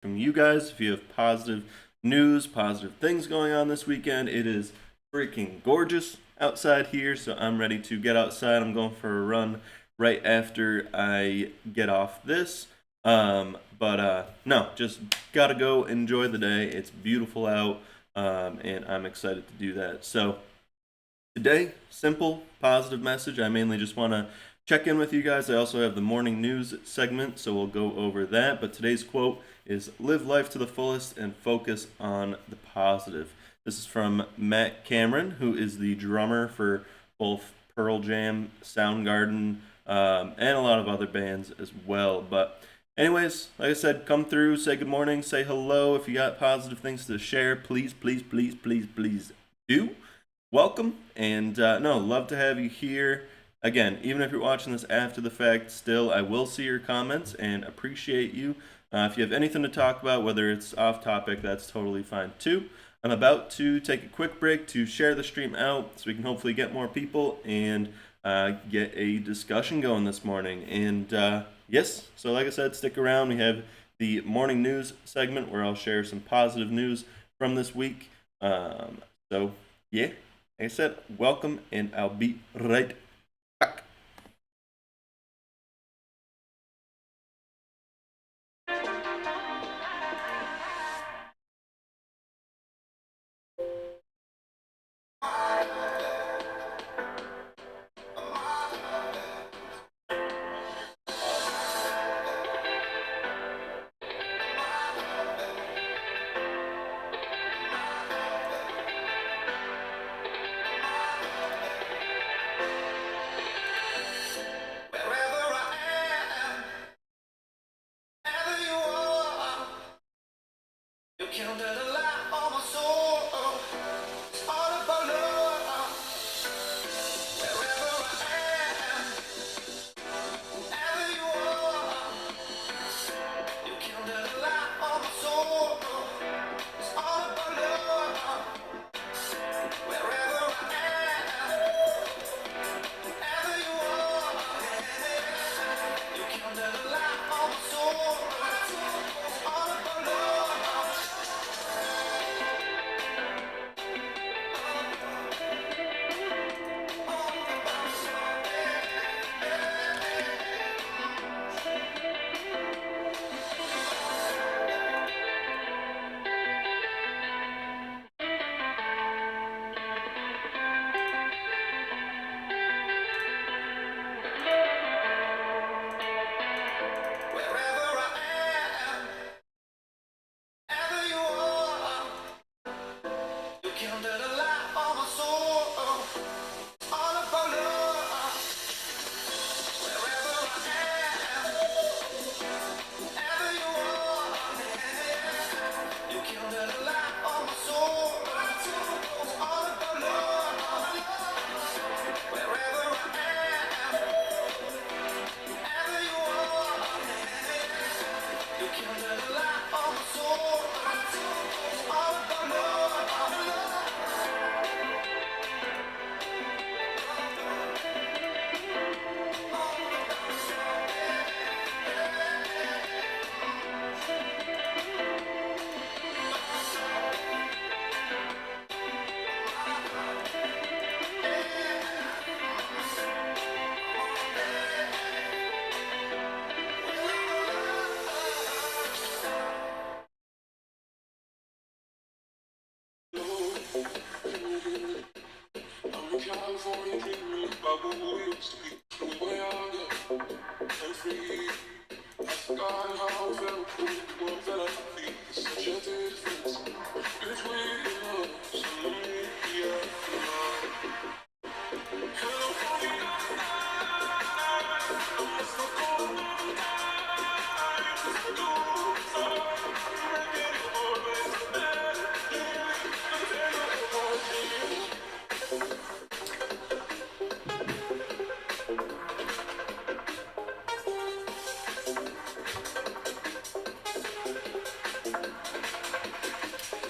from you guys. If you have positive news, positive things going on this weekend, it is freaking gorgeous outside here, so I'm ready to get outside. I'm going for a run right after I get off this. But no, just gotta go enjoy the day. It's beautiful out, and I'm excited to do that. So today, simple, positive message. I mainly just want to check in with you guys. I also have the morning news segment, so we'll go over that. But today's quote is live life to the fullest and focus on the positive. This is from Matt Cameron, who is the drummer for both Pearl Jam, Soundgarden, and a lot of other bands as well. But anyways, like I said, come through, say good morning, say hello. If you got positive things to share, please, please, please, please, please do. Welcome, and no, love to have you here. Again, even if you're watching this after the fact, still, I will see your comments and appreciate you. If you have anything to talk about, whether it's off topic, that's totally fine too. I'm about to take a quick break to share the stream out so we can hopefully get more people and get a discussion going this morning. And yes, so like I said, stick around. We have the morning news segment where I'll share some positive news from this week. So, yeah. Like I said, welcome, and I'll be right back.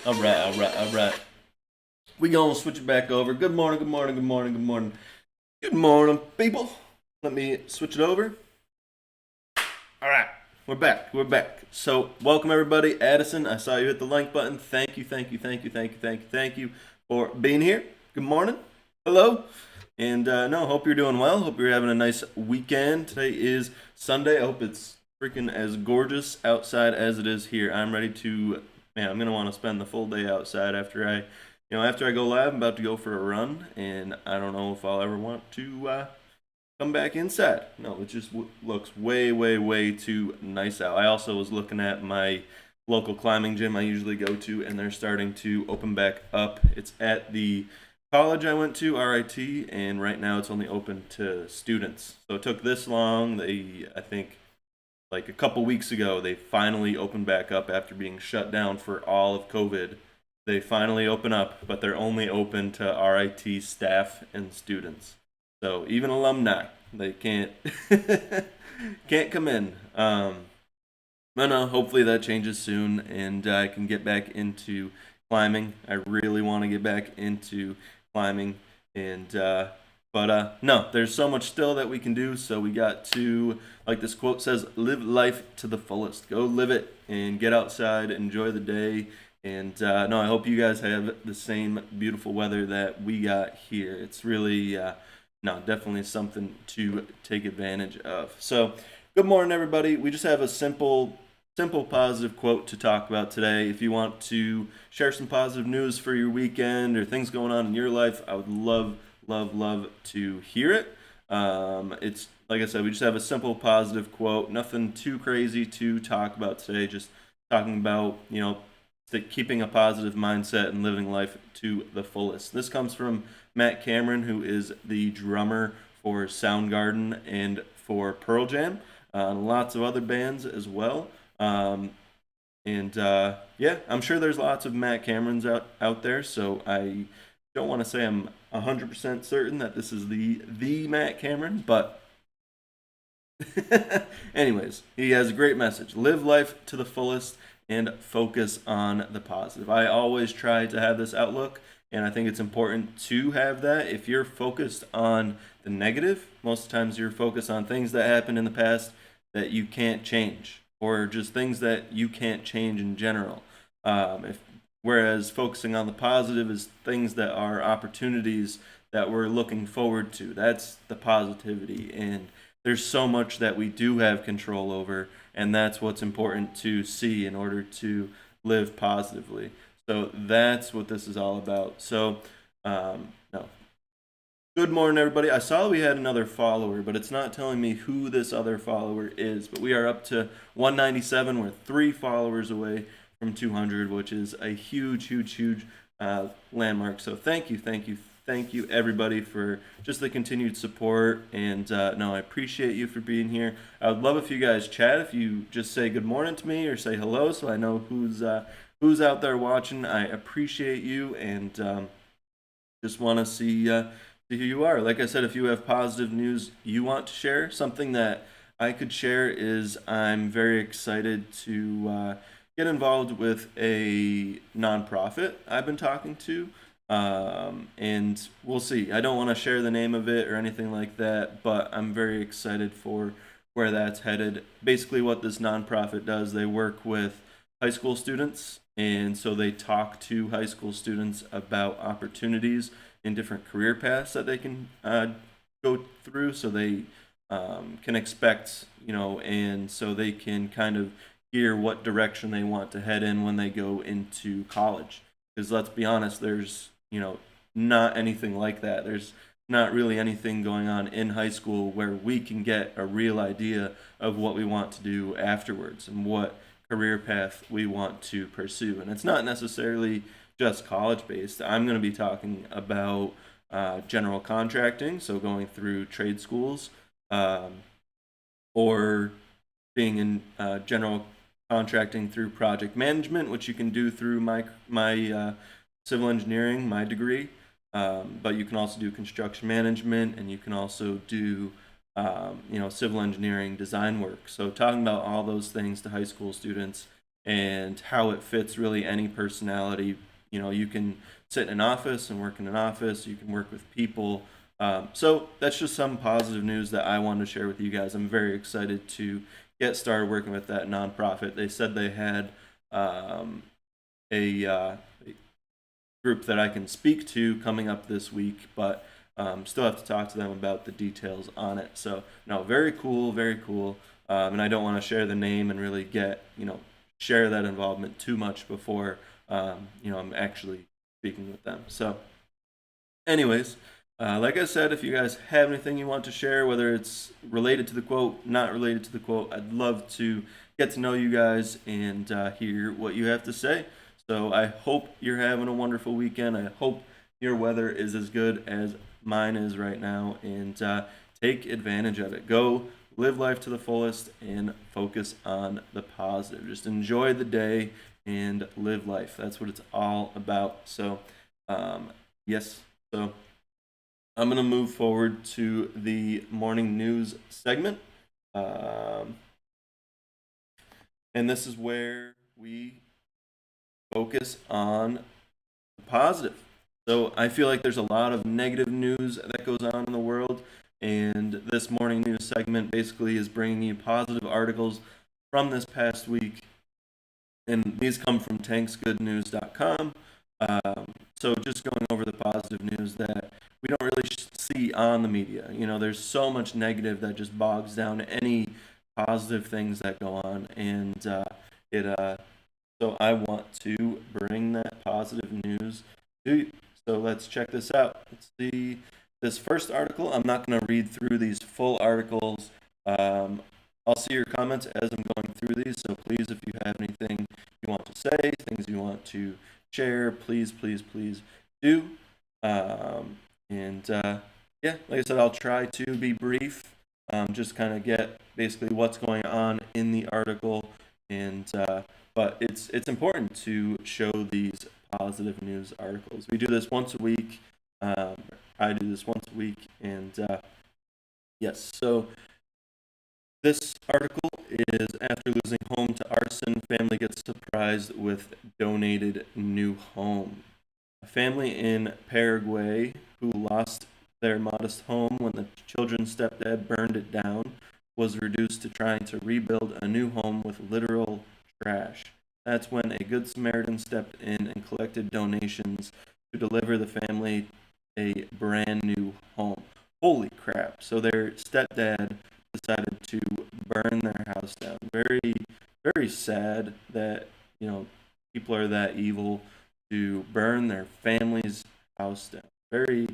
All right, all right, all right. We gonna switch it back over. Good morning, good morning, good morning, good morning. Good morning, people. Let me switch it over. All right. We're back. We're back. So, welcome everybody. Addison, I saw you hit the like button. Thank you, thank you, thank you, thank you, thank you, thank you for being here. Good morning. Hello. And no, hope you're doing well. Hope you're having a nice weekend. Today is Sunday. I hope it's freaking as gorgeous outside as it is here. I'm ready to, man, I'm going to want to spend the full day outside after I go live. I'm about to go for a run, and I don't know if I'll ever want to come back inside. No, it just looks way, way, way too nice out. I also was looking at my local climbing gym I usually go to, and they're starting to open back up. It's at the college I went to, RIT, and right now it's only open to students. So it took this long. I think, like a couple weeks ago, they finally opened back up after being shut down for all of COVID. They finally open up, but they're only open to RIT staff and students. So even alumni, they can't can't come in. But no, hopefully that changes soon, and I can get back into climbing. I really want to get back into climbing, and but no, there's so much still that we can do. So we got to, like this quote says, live life to the fullest. Go live it and get outside, enjoy the day. And no, I hope you guys have the same beautiful weather that we got here. It's really no, definitely something to take advantage of. So, good morning, everybody. We just have a simple positive quote to talk about today. If you want to share some positive news for your weekend or things going on in your life, I would love to hear it. It's like I said, we just have a simple positive quote. Nothing too crazy to talk about today. Just talking about keeping a positive mindset and living life to the fullest. This comes from Matt Cameron, who is the drummer for Soundgarden and for Pearl Jam, and lots of other bands as well. Yeah, I'm sure there's lots of Matt Camerons out there, so I don't want to say I'm 100% certain that this is the Matt Cameron, but anyways, he has a great message. Live life to the fullest and focus on the positive. I always try to have this outlook, and I think it's important to have that. If you're focused on the negative, most times you're focused on things that happened in the past that you can't change, or just things that you can't change in general. Whereas focusing on the positive is things that are opportunities that we're looking forward to. That's the positivity, and there's so much that we do have control over, and that's what's important to see in order to live positively. So that's what this is all about. So, no. Good morning, everybody. I saw we had another follower, but it's not telling me who this other follower is. But we are up to 197. We're 3 followers away from 200, which is a huge landmark. So thank you, everybody, for just the continued support. And no, I appreciate you for being here. I would love if you guys chat. If you just say good morning to me or say hello, so I know who's out there watching. I appreciate you, and just want to see who you are. Like I said, if you have positive news you want to share, something that I could share is I'm very excited to get involved with a nonprofit I've been talking to. And we'll see. I don't want to share the name of it or anything like that, but I'm very excited for where that's headed. Basically, what this nonprofit does, they work with high school students, and so they talk to high school students about opportunities in different career paths that they can go through, so they can expect, and so they can kind of hear what direction they want to head in when they go into college. Because let's be honest, there's not anything like that. There's not really anything going on in high school where we can get a real idea of what we want to do afterwards and what career path we want to pursue. And it's not necessarily just college based. I'm going to be talking about general contracting, so going through trade schools, or being in general contracting through project management, which you can do through my civil engineering, my degree. But you can also do construction management, and you can also do civil engineering design work. So talking about all those things to high school students and how it fits really any personality. You can sit in an office and work in an office. You can work with people. So that's just some positive news that I wanted to share with you guys. I'm very excited to get started working with that nonprofit. They said they had a group that I can speak to coming up this week, but still have to talk to them about the details on it. So, no, very cool, very cool. And I don't want to share the name and really share that involvement too much before, I'm actually speaking with them. So, anyways, like I said, if you guys have anything you want to share, whether it's related to the quote, not related to the quote, I'd love to get to know you guys and hear what you have to say. So I hope you're having a wonderful weekend. I hope your weather is as good as mine is right now, and take advantage of it. Go live life to the fullest and focus on the positive. Just enjoy the day and live life. That's what it's all about. So, yes. So I'm going to move forward to the morning news segment. And this is where we focus on the positive. So I feel like there's a lot of negative news that goes on in the world, and this morning news segment basically is bringing you positive articles from this past week, and these come from tanksgoodnews.com. So just going over the positive news that we don't really see on the media. There's so much negative that just bogs down any positive things that go on, and so I want to bring that positive news to you. So let's check this out. Let's see this first article. I'm not going to read through these full articles. I'll see your comments as I'm going through these. So please, if you have anything you want to say, things you want to share, please do. Yeah, like I said, I'll try to be brief. Just kind of get basically what's going on in the article, and but it's important to show these positive news articles. We do this once a week. I do this once a week, and yes. So this article is after losing home to arson, family gets surprised with donated new home. A family in Paraguay who lost their modest home when the children's stepdad burned it down was reduced to trying to rebuild a new home with literal trash. That's when a good Samaritan stepped in and collected donations to deliver the family a brand new home. Holy crap. So their stepdad decided to burn their house down. Very, very sad that, people are that evil to burn their family's house down. Very,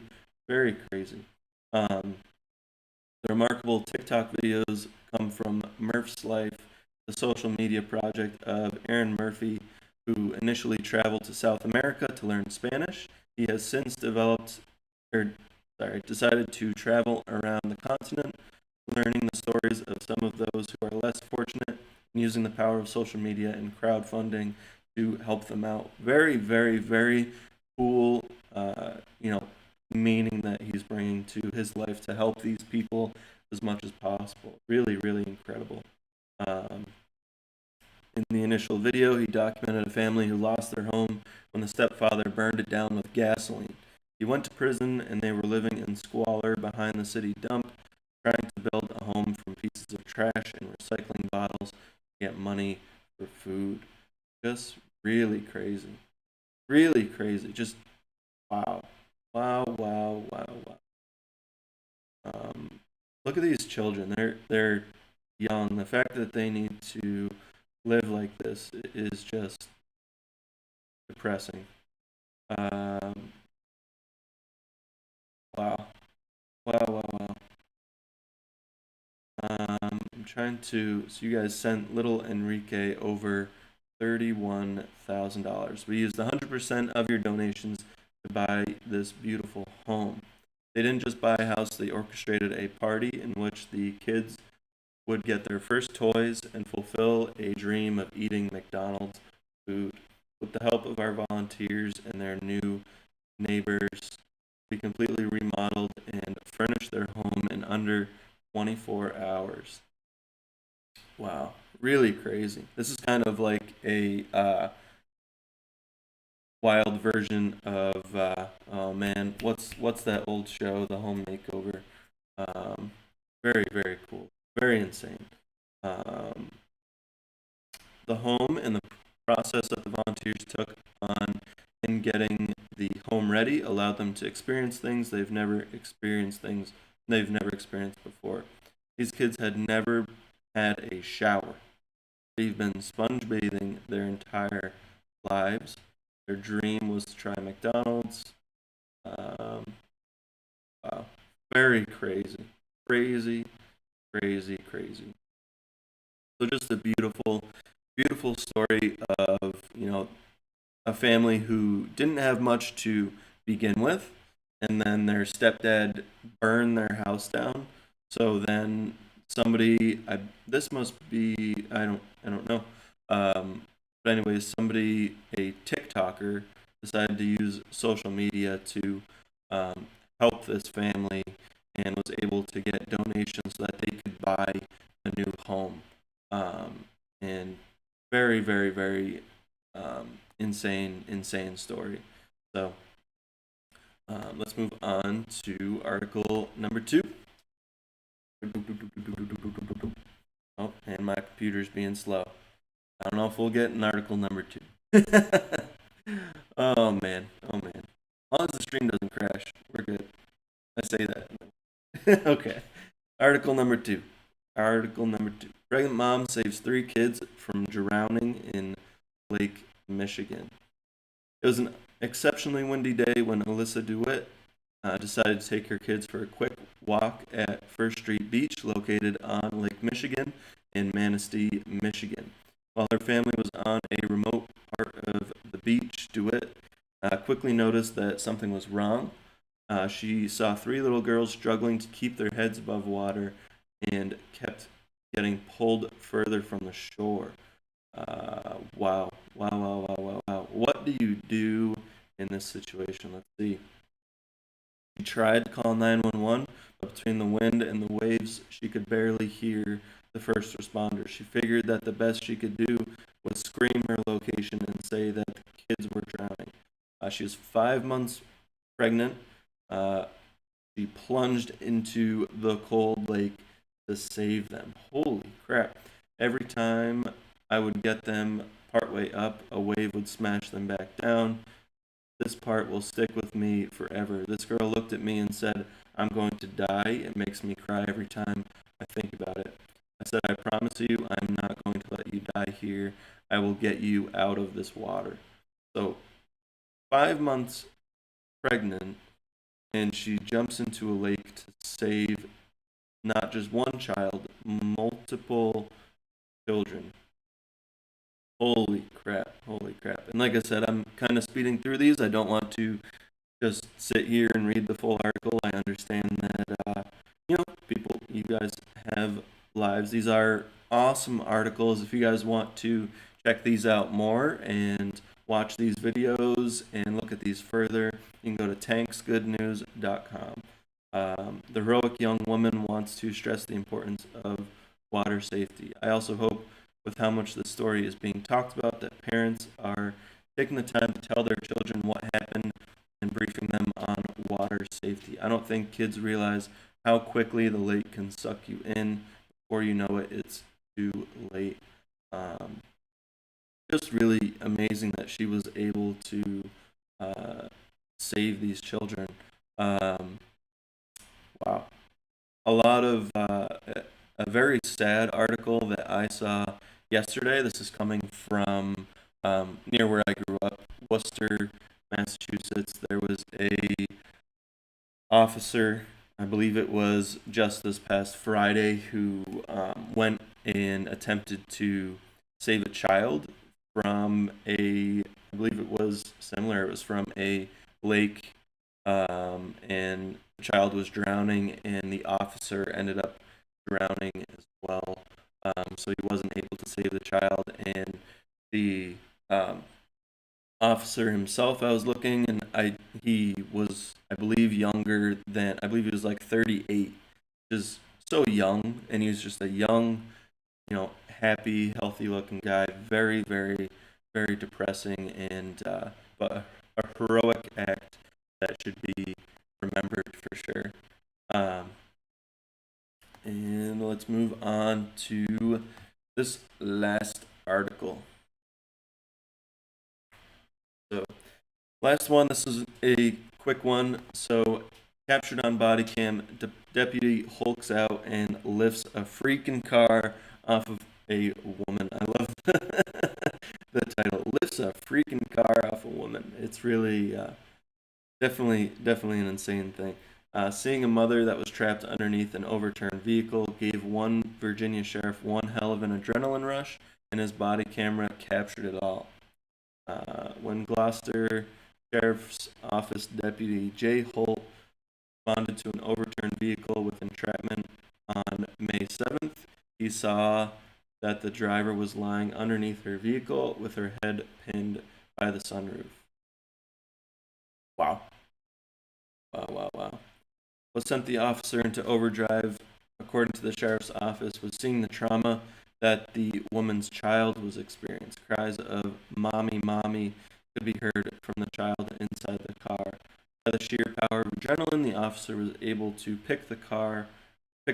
very crazy. The remarkable TikTok videos come from Murph's Life, the social media project of Aaron Murphy, who initially traveled to South America to learn Spanish. He has since decided to travel around the continent, learning the stories of some of those who are less fortunate, and using the power of social media and crowdfunding to help them out. Very, very, very cool, meaning that he's bringing to his life to help these people as much as possible. Really, really incredible. In the initial video, he documented a family who lost their home when the stepfather burned it down with gasoline. He went to prison, and they were living in squalor behind the city dump, trying to build a home from pieces of trash and recycling bottles to get money for food. Just really crazy. Really crazy. Just wow. Wow. Look at these children. They're young. The fact that they need to live like this is just depressing. Wow. I'm trying to. So you guys sent little Enrique over $31,000. We used 100% of your donations to buy this beautiful home. They didn't just buy a house, they orchestrated a party in which the kids would get their first toys and fulfill a dream of eating McDonald's food. With the help of our volunteers and their new neighbors, we completely remodeled and furnished their home in under 24 hours. Wow, really crazy. This is kind of like a wild version of oh man, what's that old show, The Home Makeover? Very, very cool, very insane. Um, the home and the process that the volunteers took on in getting the home ready allowed them to experience things they've never experienced before. These kids had never had a shower. They've been sponge bathing their entire lives. Their dream was to try McDonald's. Um, wow, very crazy, crazy, crazy, crazy. So just a beautiful, beautiful story of a family who didn't have much to begin with, and then their stepdad burned their house down. So then this must be I don't know, but anyways, a TikToker, decided to use social media to um, help this family and was able to get donations so that they could buy a new home. And very, very, very insane story. So let's move on to article number 2. Oh, and my computer's being slow. I don't know if we'll get an article number 2. Oh man, oh man. As long as the stream doesn't crash, we're good. I say that. Okay. Article number 2. Article number 2. Pregnant mom saves 3 kids from drowning in Lake Michigan. It was an exceptionally windy day when Alyssa DeWitt decided to take her kids for a quick walk at First Street Beach, located on Lake Michigan in Manistee, Michigan. While her family was on a remote part of the beach, DeWitt quickly noticed that something was wrong. She saw 3 little girls struggling to keep their heads above water and kept getting pulled further from the shore. Wow. What do you do in this situation? Let's see. She tried to call 911, but between the wind and the waves, she could barely hear the first responders. She figured that the best she could do was scream her location and say that the kids were drowning. She was 5 months pregnant. She plunged into the cold lake to save them. Holy crap. Every time I would get them partway up, a wave would smash them back down. This part will stick with me forever. This girl looked at me and said, I'm going to die. It makes me cry every time I think about it. I said, I promise you, I'm not going to let you die here. I will get you out of this water. So, 5 months pregnant, and she jumps into a lake to save not just one child, multiple children. Holy crap. And like I said, I'm kind of speeding through these. I don't want to just sit here and read the full article. I understand that, people, you guys have lives. These are awesome articles. If you guys want to check these out more and watch these videos and look at these further, you can go to tanksgoodnews.com. The heroic young woman wants to stress the importance of water safety. I also hope, with how much this story is being talked about, that parents are taking the time to tell their children what happened and briefing them on water safety. I don't think kids realize how quickly the lake can suck you in. Before you know it, it's too late. Just really amazing that she was able to save these children. Wow. A lot of a very sad article that I saw yesterday. This is coming from near where I grew up, Worcester, Massachusetts. There was a officer, I believe it was just this past Friday, who went and attempted to save a child from I believe it was similar. It was from a lake, and the child was drowning, and the officer ended up drowning as well. So he wasn't able to save the child, and the officer himself, I was looking, and he was, I believe, younger than, I believe he was like 38, which is so young, and he was just a young, happy, healthy looking guy. Very, very, very depressing, and but a heroic act that should be remembered for sure. And let's let's move on to this last article. So, last one, this is a quick one. So, captured on body cam, deputy hulks out and lifts a freaking car off of a woman. I love the title, lifts a freaking car off a woman. It's really definitely an insane thing. Seeing a mother that was trapped underneath an overturned vehicle gave one Virginia sheriff one hell of an adrenaline rush, and his body camera captured it all. When Gloucester Sheriff's Office Deputy Jay Holt responded to an overturned vehicle with entrapment on May 7th, he saw that the driver was lying underneath her vehicle with her head pinned by the sunroof. Wow. Wow. What sent the officer into overdrive, according to the sheriff's office, was seeing the trauma that the woman's child was experiencing. Cries of "mommy, mommy" could be heard from the child inside the car. By the sheer power of adrenaline, the officer was able to pick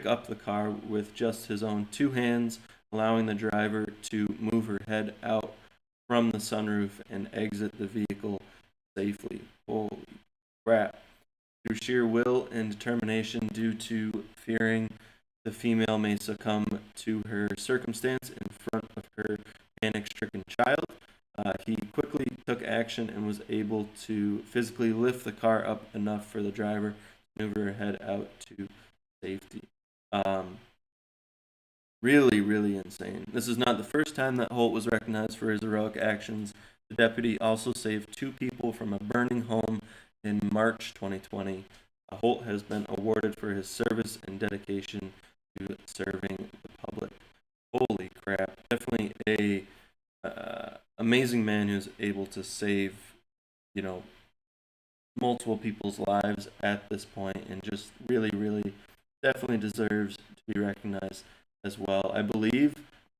up the car with just his own two hands, allowing the driver to move her head out from the sunroof and exit the vehicle safely. Holy crap. Through sheer will and determination, due to fearing the female may succumb to her circumstance in front of her panic-stricken child, he quickly took action and was able to physically lift the car up enough for the driver to move her head out to safety. Really insane. This is not the first time that Holt was recognized for his heroic actions. The deputy also saved two people from a burning home in March 2020. Holt has been awarded for his service and dedication to serving the public. Holy crap. Definitely a amazing man who's able to save, multiple people's lives at this point, and just really definitely deserves to be recognized as well. I believe,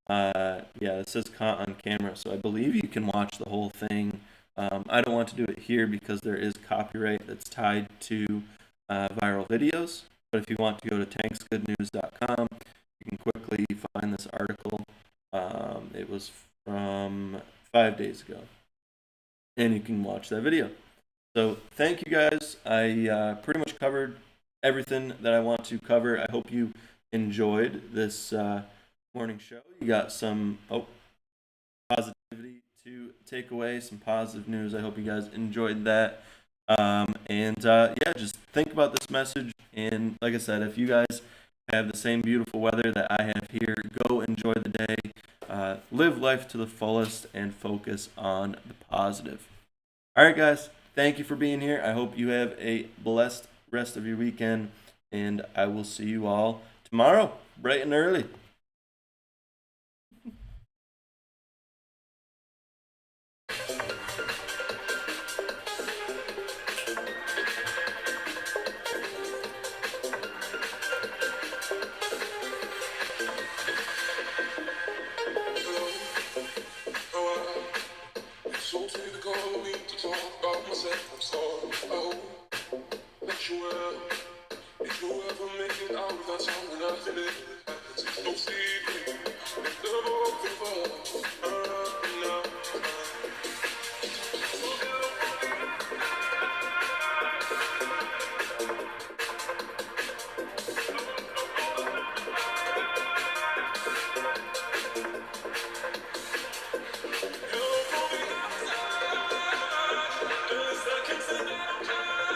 it says caught on camera, so I believe you can watch the whole thing. I don't want to do it here because there is copyright that's tied to viral videos, but if you want to go to tanksgoodnews.com, you can quickly find this article. It was from 5 days ago, and you can watch that video. So thank you guys. I pretty much covered everything that I want to cover. I hope you enjoyed this morning show. You got some positivity to take away, some positive news. I hope you guys enjoyed that. Just think about this message. And like I said, if you guys have the same beautiful weather that I have here, go enjoy the day. Live life to the fullest and focus on the positive. All right, guys. Thank you for being here. I hope you have a blessed rest of your weekend, and I will see you all tomorrow, bright and early. So typical of me to talk about myself. I'm sorry. Oh, let you out. If you ever make it out without someone else in it, it's no secret. The both of us.